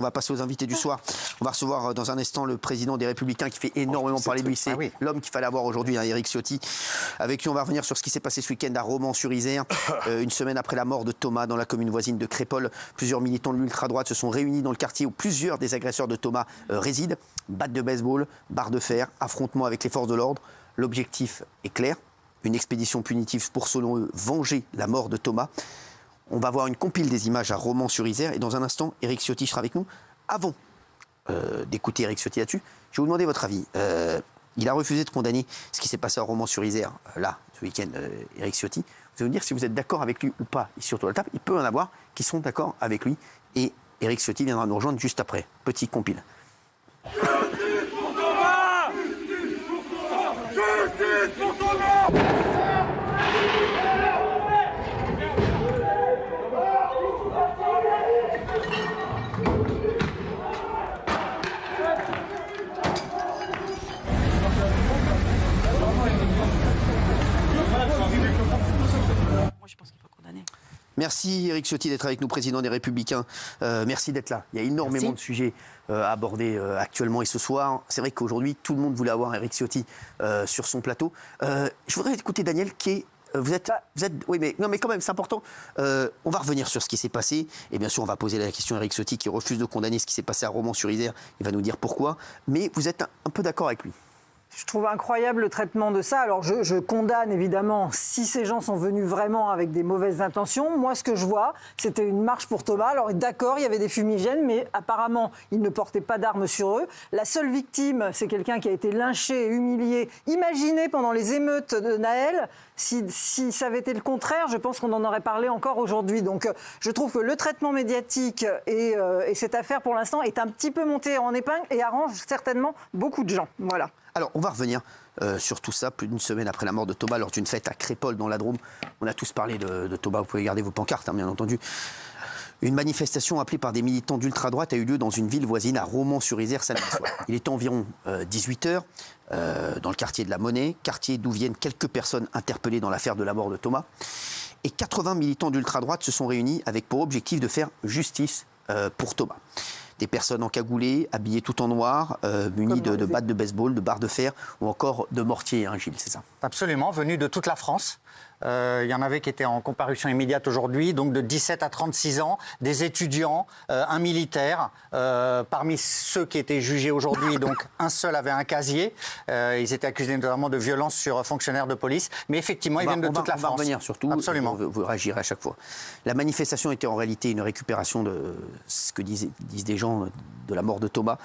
On va passer aux invités du soir. On va recevoir dans un instant le président des Républicains qui fait énormément parler de lui. C'est l'homme qu'il fallait avoir aujourd'hui, Éric Ciotti. Avec lui, on va revenir sur ce qui s'est passé ce week-end à Romans-sur-Isère. Une semaine après la mort de Thomas dans la commune voisine de Crépol. Plusieurs militants de l'ultra-droite se sont réunis dans le quartier où plusieurs des agresseurs de Thomas résident. Batte de baseball, barre de fer, affrontement avec les forces de l'ordre. L'objectif est clair. Une expédition punitive pour, selon eux, venger la mort de Thomas. On va voir une compile des images à Romans-sur-Isère. Et dans un instant, Éric Ciotti sera avec nous. Avant d'écouter Éric Ciotti là-dessus, je vais vous demander votre avis. Il a refusé de condamner ce qui s'est passé à Romans-sur-Isère, là, ce week-end, Éric Ciotti. Vous allez me dire si vous êtes d'accord avec lui ou pas, ici autour de la table. Il peut en avoir qui sont d'accord avec lui. Et Éric Ciotti viendra nous rejoindre juste après. Petit compile. Justice pour Thomas ! Justice pour Thomas ! Je pense qu'il faut condamner. Merci Éric Ciotti d'être avec nous, président des Républicains. Merci d'être là. Il y a énormément de sujets à aborder actuellement et ce soir. C'est vrai qu'aujourd'hui, tout le monde voulait avoir Éric Ciotti sur son plateau. Je voudrais écouter Daniel qui est... Vous êtes, oui, mais, non, mais quand même, c'est important. On va revenir sur ce qui s'est passé. Et bien sûr, on va poser la question à Éric Ciotti qui refuse de condamner ce qui s'est passé à Romans-sur-Isère. Il va nous dire pourquoi. Mais vous êtes un peu d'accord avec lui. Je trouve incroyable le traitement de ça. Alors je condamne évidemment si ces gens sont venus vraiment avec des mauvaises intentions. Moi, ce que je vois, c'était une marche pour Thomas. Alors d'accord, il y avait des fumigènes, mais apparemment, ils ne portaient pas d'armes sur eux. La seule victime, c'est quelqu'un qui a été lynché et humilié. Imaginez pendant les émeutes de Naël, si ça avait été le contraire, je pense qu'on en aurait parlé encore aujourd'hui. Donc je trouve que le traitement médiatique et cette affaire, pour l'instant, est un petit peu montée en épingle et arrange certainement beaucoup de gens. Voilà. Alors, on va revenir sur tout ça, plus d'une semaine après la mort de Thomas, lors d'une fête à Crépol, dans la Drôme. On a tous parlé de Thomas, vous pouvez garder vos pancartes, hein, bien entendu. Une manifestation appelée par des militants d'ultra-droite a eu lieu dans une ville voisine à Romans-sur-Isère samedi soir. Il était environ 18h, dans le quartier de la Monnaie, quartier d'où viennent quelques personnes interpellées dans l'affaire de la mort de Thomas. Et 80 militants d'ultra-droite se sont réunis avec pour objectif de faire justice pour Thomas. Des personnes encagoulées, habillées tout en noir, munies de battes de baseball, de barres de fer ou encore de mortiers, hein, Gilles, c'est ça? Absolument, venus de toute la France. Il y en avait qui étaient en comparution immédiate aujourd'hui, donc de 17 à 36 ans, des étudiants, un militaire. Parmi ceux qui étaient jugés aujourd'hui, donc un seul avait un casier. Ils étaient accusés notamment de violence sur fonctionnaires de police. Mais effectivement, ils viennent de toute la France. On va revenir surtout. Absolument. Vous réagirez à chaque fois. La manifestation était en réalité une récupération de ce que disent des gens de la mort de Thomas.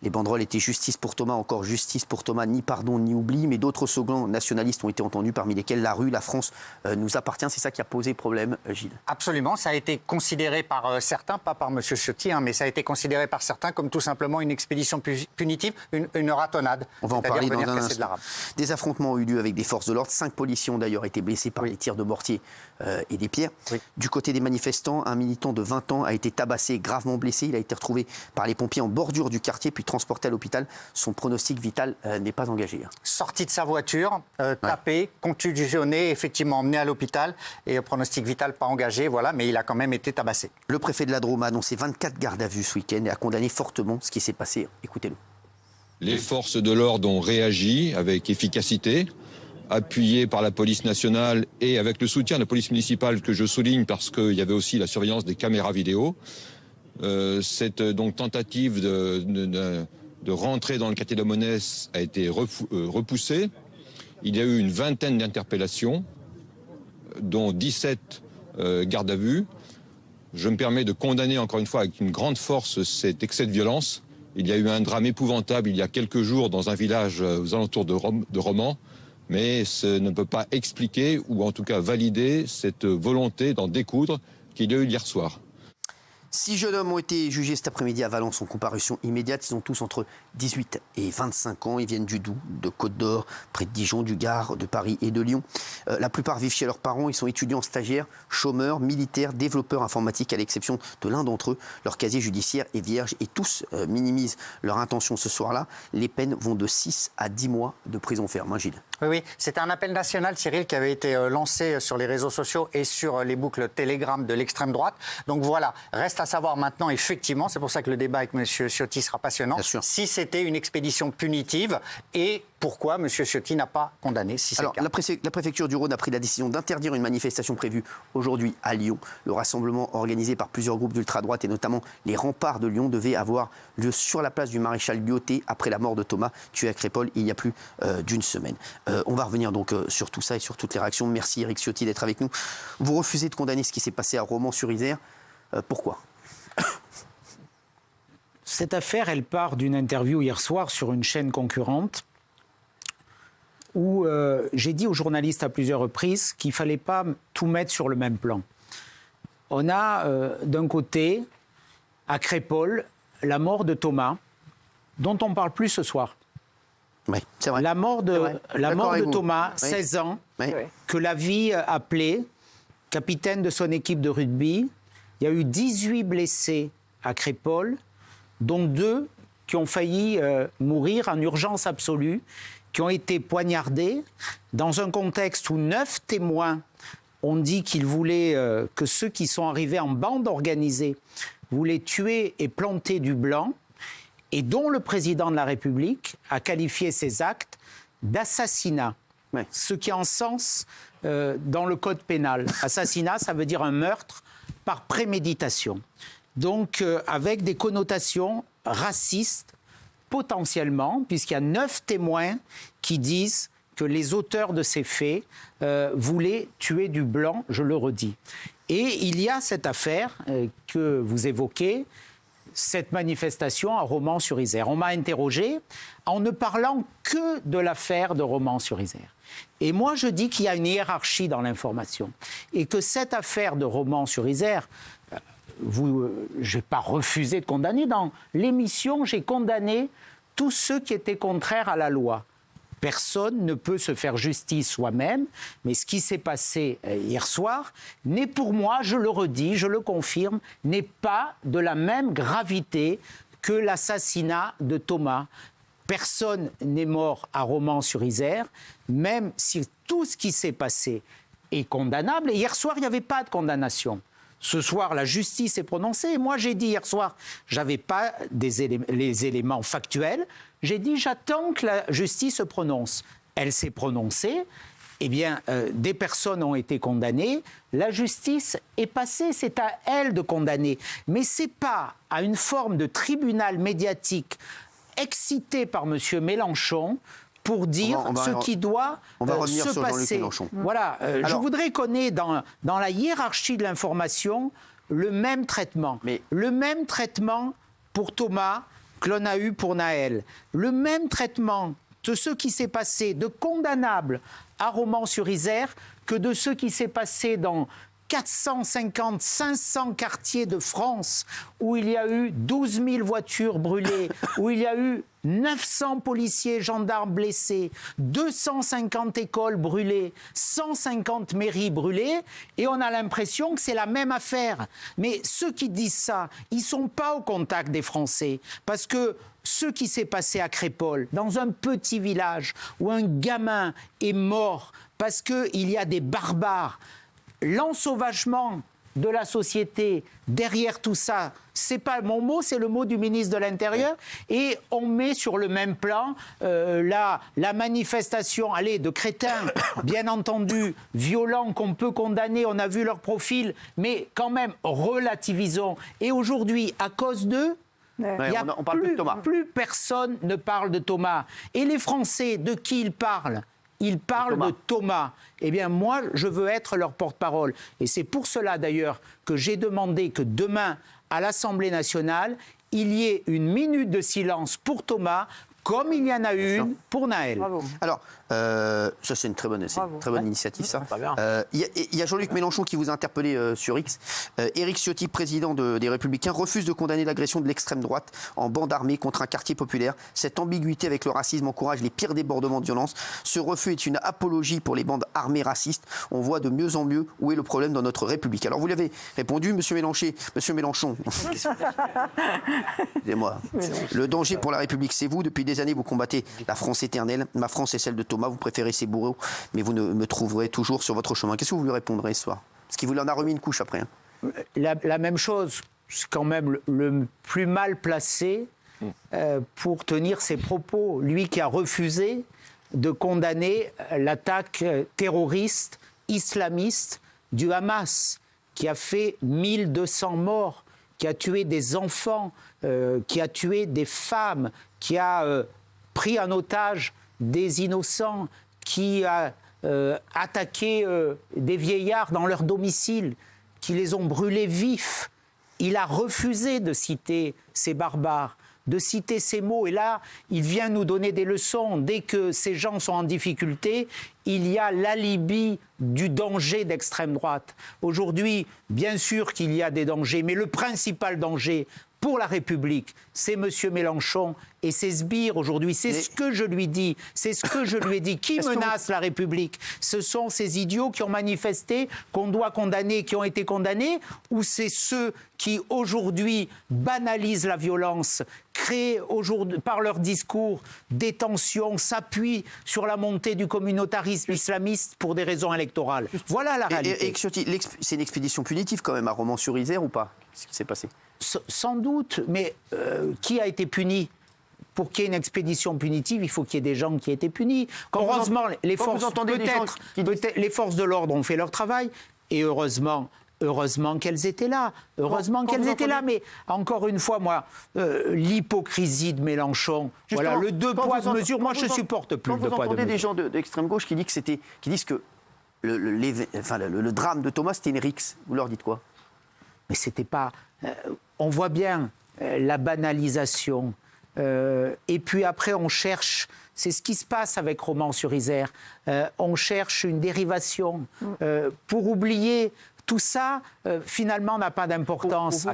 Les banderoles étaient justice pour Thomas, encore justice pour Thomas, ni pardon ni oubli. Mais d'autres slogans nationalistes ont été entendus, parmi lesquels la rue, la France nous appartient. C'est ça qui a posé problème, Gilles. Absolument. Ça a été considéré par certains, pas par M. Ciotti, hein, mais ça a été considéré par certains comme tout simplement une expédition punitive, une ratonnade. On va en parler dans un instant. Des affrontements ont eu lieu avec des forces de l'ordre. 5 policiers ont d'ailleurs été blessés par les tirs de mortier et des pierres. Oui. Du côté des manifestants, un militant de 20 ans a été tabassé, gravement blessé. Il a été retrouvé par les pompiers en bordure du quartier, puis transporté à l'hôpital. Son pronostic vital n'est pas engagé. Sorti de sa voiture, tapé, contusionné, effectivement emmené à l'hôpital et pronostic vital pas engagé, voilà, mais il a quand même été tabassé. Le préfet de la Drôme a annoncé 24 gardes à vue ce week-end et a condamné fortement ce qui s'est passé. Écoutez-le. Les forces de l'ordre ont réagi avec efficacité, appuyées par la police nationale et avec le soutien de la police municipale que je souligne parce qu'il y avait aussi la surveillance des caméras vidéo. Cette donc tentative de rentrer dans le quartier de la Monnaie a été repoussée. Il y a eu une vingtaine d'interpellations, dont 17 gardes à vue. Je me permets de condamner encore une fois avec une grande force cet excès de violence. Il y a eu un drame épouvantable il y a quelques jours dans un village aux alentours de Romans, mais ce ne peut pas expliquer ou en tout cas valider cette volonté d'en découdre qu'il y a eu hier soir. 6 jeunes hommes ont été jugés cet après-midi à Valence en comparution immédiate. Ils ont tous entre 18 et 25 ans. Ils viennent du Doubs, de Côte-d'Or, près de Dijon, du Gard, de Paris et de Lyon. La plupart vivent chez leurs parents. Ils sont étudiants, stagiaires, chômeurs, militaires, développeurs informatiques, à l'exception de l'un d'entre eux. Leur casier judiciaire est vierge et tous minimisent leur intention ce soir-là. Les peines vont de 6 à 10 mois de prison ferme, hein, Gilles. Oui, c'était un appel national, Cyril, qui avait été lancé sur les réseaux sociaux et sur les boucles Telegram de l'extrême droite. Donc voilà, reste à savoir maintenant, effectivement, c'est pour ça que le débat avec M. Ciotti sera passionnant, si c'était une expédition punitive et pourquoi M. Ciotti n'a pas condamné, si c'est le cas. La préfecture du Rhône a pris la décision d'interdire une manifestation prévue aujourd'hui à Lyon. Le rassemblement organisé par plusieurs groupes d'ultra-droite et notamment les remparts de Lyon devait avoir lieu sur la place du maréchal Lyautey après la mort de Thomas, tué à Crépol il y a plus d'une semaine. On va revenir donc sur tout ça et sur toutes les réactions. Merci Éric Ciotti d'être avec nous. Vous refusez de condamner ce qui s'est passé à Romans-sur-Isère. Pourquoi ? Cette affaire, elle part d'une interview hier soir sur une chaîne concurrente où j'ai dit aux journalistes à plusieurs reprises qu'il ne fallait pas tout mettre sur le même plan. On a d'un côté, à Crépol, la mort de Thomas, dont on ne parle plus ce soir. Oui, c'est vrai. La mort de Thomas, 16 ans, que la vie appelait capitaine de son équipe de rugby. Il y a eu 18 blessés à Crépol, dont 2 qui ont failli mourir en urgence absolue, qui ont été poignardés dans un contexte où 9 témoins ont dit qu'ils voulaient que ceux qui sont arrivés en bande organisée voulaient tuer et planter du blanc, et dont le président de la République a qualifié ces actes d'assassinat. Ouais. Ce qui a un sens dans le code pénal. Assassinat, ça veut dire un meurtre par préméditation. Donc, avec des connotations racistes, potentiellement, puisqu'il y a 9 témoins qui disent que les auteurs de ces faits voulaient tuer du blanc, je le redis. Et il y a cette affaire que vous évoquez, cette manifestation à Romans-sur-Isère. On m'a interrogé en ne parlant que de l'affaire de Romans-sur-Isère. Et moi, je dis qu'il y a une hiérarchie dans l'information et que cette affaire de Romans-sur-Isère, je n'ai pas refusé de condamner. Dans l'émission, j'ai condamné tous ceux qui étaient contraires à la loi. Personne ne peut se faire justice soi-même, mais ce qui s'est passé hier soir n'est pour moi, je le redis, je le confirme, n'est pas de la même gravité que l'assassinat de Thomas. Personne n'est mort à Romans-sur-Isère, même si tout ce qui s'est passé est condamnable. Et hier soir, il n'y avait pas de condamnation. Ce soir, la justice est prononcée. Et moi, j'ai dit hier soir, je n'avais pas les éléments factuels. J'ai dit, j'attends que la justice se prononce. Elle s'est prononcée. Eh bien, des personnes ont été condamnées. La justice est passée. C'est à elle de condamner. Mais ce n'est pas à une forme de tribunal médiatique excité par M. Mélenchon pour dire ce qui doit se passer. Voilà, je voudrais qu'on ait dans la hiérarchie de l'information le même traitement. Le même traitement pour Thomas que l'on a eu pour Naël. Le même traitement de ce qui s'est passé de condamnable à Romans-sur-Isère que de ce qui s'est passé dans 450, 500 quartiers de France où il y a eu 12 000 voitures brûlées, où il y a eu 900 policiers, gendarmes blessés, 250 écoles brûlées, 150 mairies brûlées, et on a l'impression que c'est la même affaire. Mais ceux qui disent ça, ils ne sont pas au contact des Français, parce que ce qui s'est passé à Crépol, dans un petit village où un gamin est mort parce qu'il y a des barbares, l'ensauvagement de la société derrière tout ça, c'est pas mon mot, c'est le mot du ministre de l'Intérieur, et on met sur le même plan la manifestation, de crétins, bien entendu, violents, qu'on peut condamner, on a vu leur profil, mais quand même relativisons. Et aujourd'hui, à cause d'eux, plus personne ne parle de Thomas. Et les Français, de qui ils parlent ? Ils parlent de Thomas. Eh bien, moi, je veux être leur porte-parole. Et c'est pour cela, d'ailleurs, que j'ai demandé que demain, à l'Assemblée nationale, il y ait une minute de silence pour Thomas, comme il y en a une pour Naël. Bravo. Alors, ça c'est une très bonne initiative, ça. Il y a Jean-Luc Mélenchon qui vous a interpellé sur X. Éric Ciotti, président des Républicains, refuse de condamner l'agression de l'extrême droite en bande armée contre un quartier populaire. Cette ambiguïté avec le racisme encourage les pires débordements de violence. Ce refus est une apologie pour les bandes armées racistes. On voit de mieux en mieux où est le problème dans notre République. Alors vous l'avez répondu, Monsieur Mélenchon. Excusez-moi. Le danger pour la République, c'est vous. Depuis des années, vous combattez la France éternelle. Ma France est celle de Thomas. Vous préférez ses bourreaux, mais vous me trouverez toujours sur votre chemin. Qu'est-ce que vous lui répondrez ce soir? Parce qu'il vous en a remis une couche après. Hein. La même chose, c'est quand même le plus mal placé pour tenir ses propos. Lui qui a refusé de condamner l'attaque terroriste, islamiste du Hamas, qui a fait 1200 morts, qui a tué des enfants, qui a tué des femmes, qui a pris en otage des innocents, qui a attaqué des vieillards dans leur domicile, qui les ont brûlés vifs. Il a refusé de citer ces barbares, de citer ces mots. Et là, il vient nous donner des leçons. Dès que ces gens sont en difficulté, il y a l'alibi du danger d'extrême droite. Aujourd'hui, bien sûr qu'il y a des dangers, mais le principal danger pour la République, c'est M. Mélenchon et ses sbires aujourd'hui. C'est ce que je lui dis, c'est ce que je lui ai dit. Qui menace la République? Ce sont ces idiots qui ont manifesté, qu'on doit condamner, qui ont été condamnés, ou c'est ceux qui aujourd'hui banalisent la violence, créent aujourd'hui, par leur discours des tensions, s'appuient sur la montée du communautarisme islamiste pour des raisons électorales? Voilà la réalité. Et c'est une expédition punitive quand même à Romans-sur-Isère ou pas? Qu'est-ce qui s'est passé? Sans doute, mais qui a été puni? Pour qu'il y ait une expédition punitive, il faut qu'il y ait des gens qui aient été punis. Heureusement, les forces, les forces de l'ordre ont fait leur travail, et heureusement qu'elles étaient là. Heureusement qu'elles étaient là. Mais encore une fois, moi, l'hypocrisie de Mélenchon, voilà, le deux poids, deux mesures, moi je supporte plus le deux poids, deux mesures. Vous entendez des gens d'extrême gauche qui disent que le drame de Thomas, c'était une rixe. Vous leur dites quoi? Mais c'était pas... on voit bien la banalisation. Et puis après, on cherche... C'est ce qui se passe avec Romans-sur-Isère. On cherche une dérivation pour oublier... Tout ça, finalement, n'a pas d'importance.